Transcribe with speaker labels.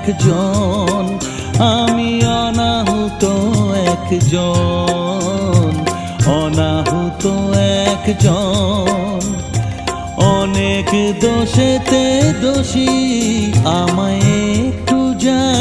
Speaker 1: একজন, আমি অনাহুত একজন, অনাহুত একজন। অনেক দোষেতে দোষী, আমায় একটু জান